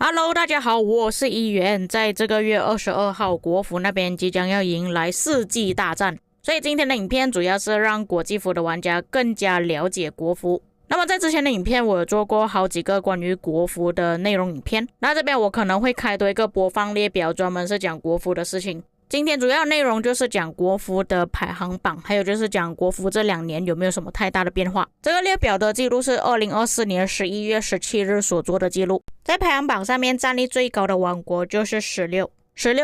Hello，大家好，我是一元。在这个月22号，国服那边即将要迎来世纪大战，所以今天的影片主要是让国际服的玩家更加了解国服。那么在之前的影片，我有做过好几个关于国服的内容影片，那这边我可能会开多一个播放列表，专门是讲国服的事情。今天主要内容就是讲国服的排行榜，还有就是讲国服这2年有没有什么太大的变化。这个列表的记录是2024年11月17日所做的记录。在排行榜上面战力最高的王国就是16，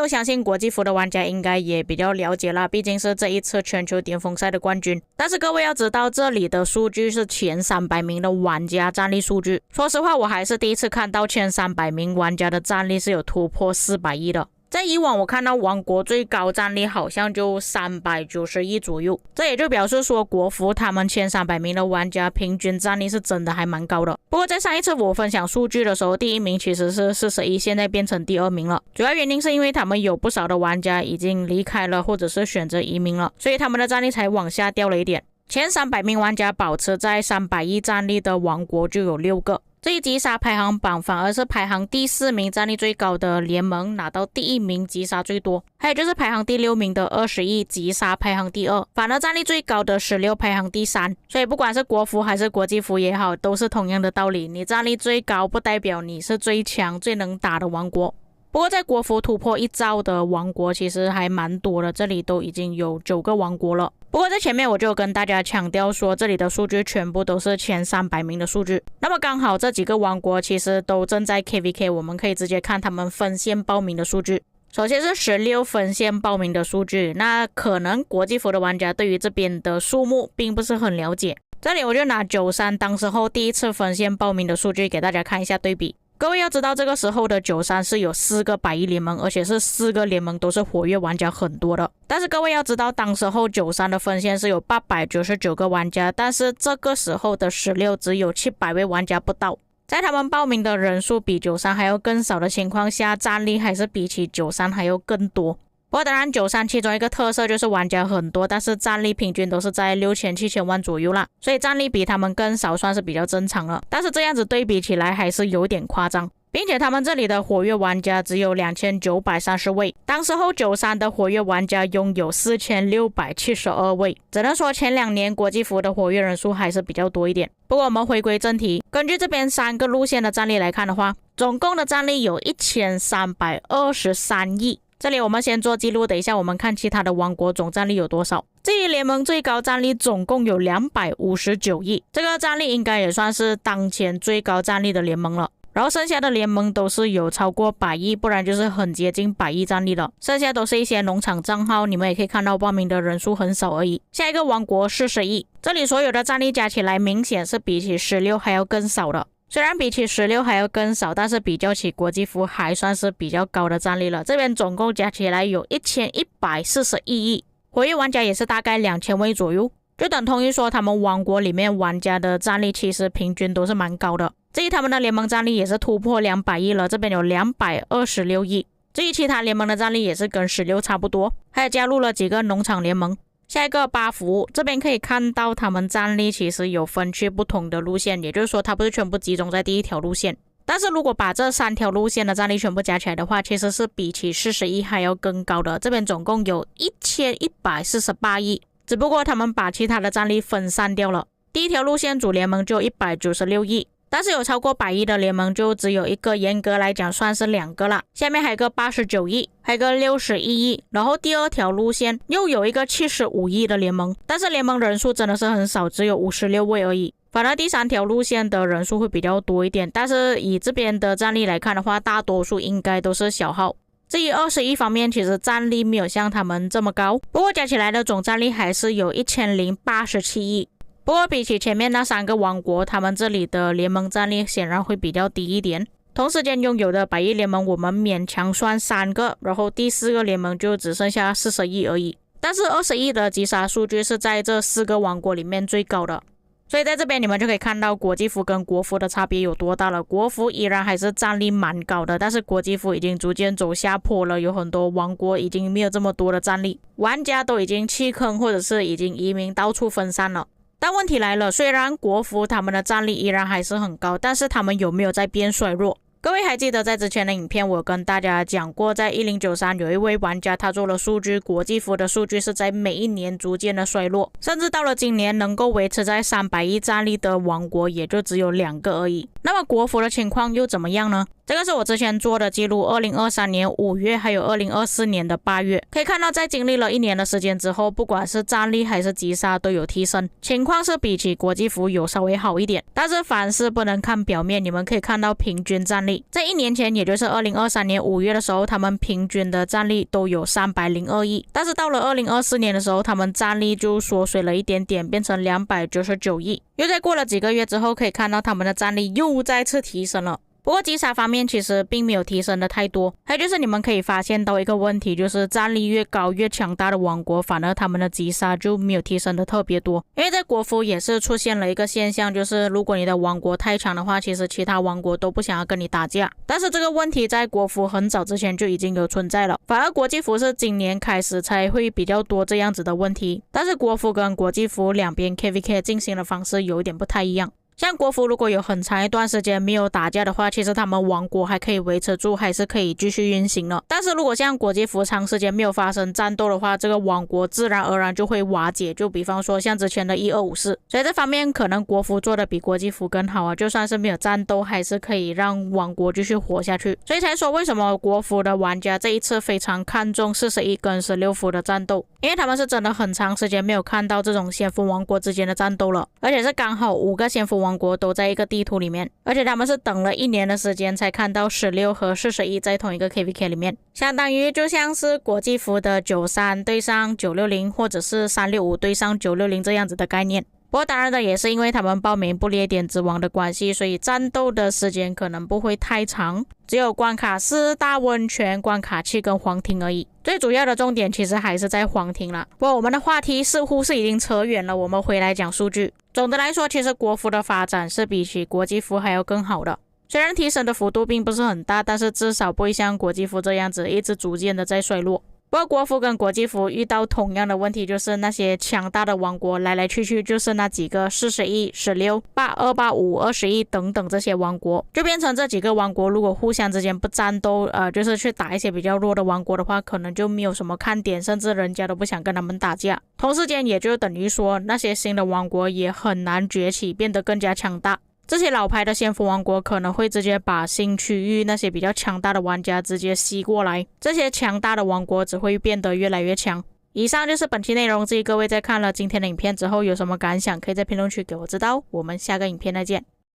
相信国际服的玩家应该也比较了解啦，毕竟是这一次全球巅峰赛的冠军。但是各位要知道，这里的数据是前300名的玩家战力数据。说实话，我还是第一次看到前300名玩家的战力是有突破400亿的。在以往我看到王国最高战力好像就390亿左右，这也就表示说国服他们前300名的玩家平均战力是真的还蛮高的。不过在上一次我分享数据的时候，第一名其实是40亿，现在变成第2名了。主要原因是因为他们有不少的玩家已经离开了或者是选择移民了，所以他们的战力才往下掉了一点。前300名玩家保持在300亿战力的王国就有6个。这一击杀排行榜反而是排行第4名战力最高的联盟拿到第1名击杀最多，还有就是排行第6名的20亿击杀排行第2，反而战力最高的16排行第3。所以不管是国服还是国际服也好，都是同样的道理，你战力最高不代表你是最强最能打的王国。不过在国服突破1兆的王国其实还蛮多的，这里都已经有9个王国了。不过在前面我就跟大家强调说，这里的数据全部都是前300名的数据。那么刚好这几个王国其实都正在 KVK， 我们可以直接看他们分线报名的数据。首先是16分线报名的数据，那可能国际服的玩家对于这边的数目并不是很了解。这里我就拿93当时候第一次分线报名的数据给大家看一下对比。各位要知道，这个时候的93是有4个百亿联盟，而且是4个联盟都是活跃玩家很多的。但是各位要知道，当时候93的分线是有899个玩家，但是这个时候的16只有700位玩家不到。在他们报名的人数比93还要更少的情况下，战力还是比起93还要更多。不过当然93其中一个特色就是玩家很多，但是战力平均都是在6000、7000万左右啦，所以战力比他们更少算是比较正常了。但是这样子对比起来还是有点夸张，并且他们这里的活跃玩家只有2930位，当时候93的活跃玩家拥有4672位，只能说前2年国际服的活跃人数还是比较多一点。不过我们回归正题，根据这边3个路线的战力来看的话，总共的战力有1323亿。这里我们先做记录，等一下我们看其他的王国总战力有多少。这一联盟最高战力总共有259亿，这个战力应该也算是当前最高战力的联盟了。然后剩下的联盟都是有超过100亿，不然就是很接近100亿战力了。剩下都是一些农场账号，你们也可以看到报名的人数很少而已。下一个王国40亿，这里所有的战力加起来明显是比起16还要更少的。虽然比起16还要更少，但是比较起国际服还算是比较高的战力了。这边总共加起来有1141亿，活跃玩家也是大概2000位左右，就等同于说他们王国里面玩家的战力其实平均都是蛮高的。至于他们的联盟战力也是突破200亿了，这边有226亿。至于其他联盟的战力也是跟16差不多，还有加入了几个农场联盟。下一个巴服，这边可以看到他们战力其实有分去不同的路线，也就是说它不是全部集中在第一条路线。但是如果把这3条路线的战力全部加起来的话，其实是比起40亿还要更高的。这边总共有1148亿，只不过他们把其他的战力分散掉了。第一条路线主联盟就有196亿，但是有超过100亿的联盟就只有一个，严格来讲算是2个啦。下面还有一个89亿，还有一个61亿，然后第2条路线又有一个75亿的联盟，但是联盟人数真的是很少，只有56位而已。反而第3条路线的人数会比较多一点，但是以这边的战力来看的话，大多数应该都是小号。至于20亿方面，其实战力没有像他们这么高，不过加起来的总战力还是有1087亿。不过比起前面那3个王国，他们这里的联盟战力显然会比较低一点。同时间拥有的100亿联盟我们勉强算3个，然后第4个联盟就只剩下40亿而已。但是20亿的击杀数据是在这4个王国里面最高的。所以在这边你们就可以看到国际服跟国服的差别有多大了。国服依然还是战力蛮高的，但是国际服已经逐渐走下坡了，有很多王国已经没有这么多的战力，玩家都已经弃坑或者是已经移民到处分散了。但问题来了，虽然国服他们的战力依然还是很高，但是他们有没有在变衰弱？各位还记得在之前的影片我跟大家讲过，在1093有一位玩家他做了数据，国际服的数据是在每一年逐渐的衰落，甚至到了今年能够维持在300亿战力的王国也就只有2个而已。那么国服的情况又怎么样呢？这个是我之前做的记录，2023年5月还有2024年的8月，可以看到在经历了1年的时间之后，不管是战力还是击杀都有提升，情况是比起国际服有稍微好一点。但是凡事不能看表面，你们可以看到平均战力，在1年前也就是2023年5月的时候，他们平均的战力都有302亿，但是到了2024年的时候，他们战力就缩水了一点点，变成299亿。又在过了几个月之后，可以看到他们的战力又再次提升了。不过击杀方面其实并没有提升的太多，还有就是你们可以发现到一个问题，就是战力越高越强大的王国，反而他们的击杀就没有提升的特别多。因为在国服也是出现了一个现象，就是如果你的王国太强的话，其实其他王国都不想要跟你打架。但是这个问题在国服很早之前就已经有存在了，反而国际服是今年开始才会比较多这样子的问题。但是国服跟国际服两边 KVK 进行的方式有一点不太一样。像国服如果有很长一段时间没有打架的话，其实他们王国还可以维持住，还是可以继续运行的。但是如果像国际服长时间没有发生战斗的话，这个王国自然而然就会瓦解，就比方说像之前的1254，所以这方面可能国服做的比国际服更好啊，就算是没有战斗还是可以让王国继续活下去。所以才说为什么国服的玩家这一次非常看重41跟16服的战斗，因为他们是真的很长时间没有看到这种先锋王国之间的战斗了，而且是刚好5个先锋王国都在一个地图里面，而且他们是等了1年的时间才看到16和41在同一个 KVK 里面，相当于就像是国际服的93对上960，或者是365对上960这样子的概念。不过当然的也是因为他们报名不列颠之王的关系，所以战斗的时间可能不会太长，只有关卡4、大温泉、关卡7跟皇庭而已。最主要的重点其实还是在皇庭啦。不过我们的话题似乎是已经扯远了，我们回来讲数据。总的来说，其实国服的发展是比起国际服还要更好的，虽然提升的幅度并不是很大，但是至少不会像国际服这样子一直逐渐的在衰落。不过国服跟国际服遇到同样的问题，就是那些强大的王国来来去去就是那几个40亿、16、8285、20亿等等这些王国，就变成这几个王国如果互相之间不战斗，就是去打一些比较弱的王国的话，可能就没有什么看点，甚至人家都不想跟他们打架。同时间也就等于说那些新的王国也很难崛起，变得更加强大。这些老牌的先锋王国可能会直接把新区域那些比较强大的玩家直接吸过来，这些强大的王国只会变得越来越强。以上就是本期内容，至于各位在看了今天的影片之后有什么感想，可以在评论区给我知道。我们下个影片再见。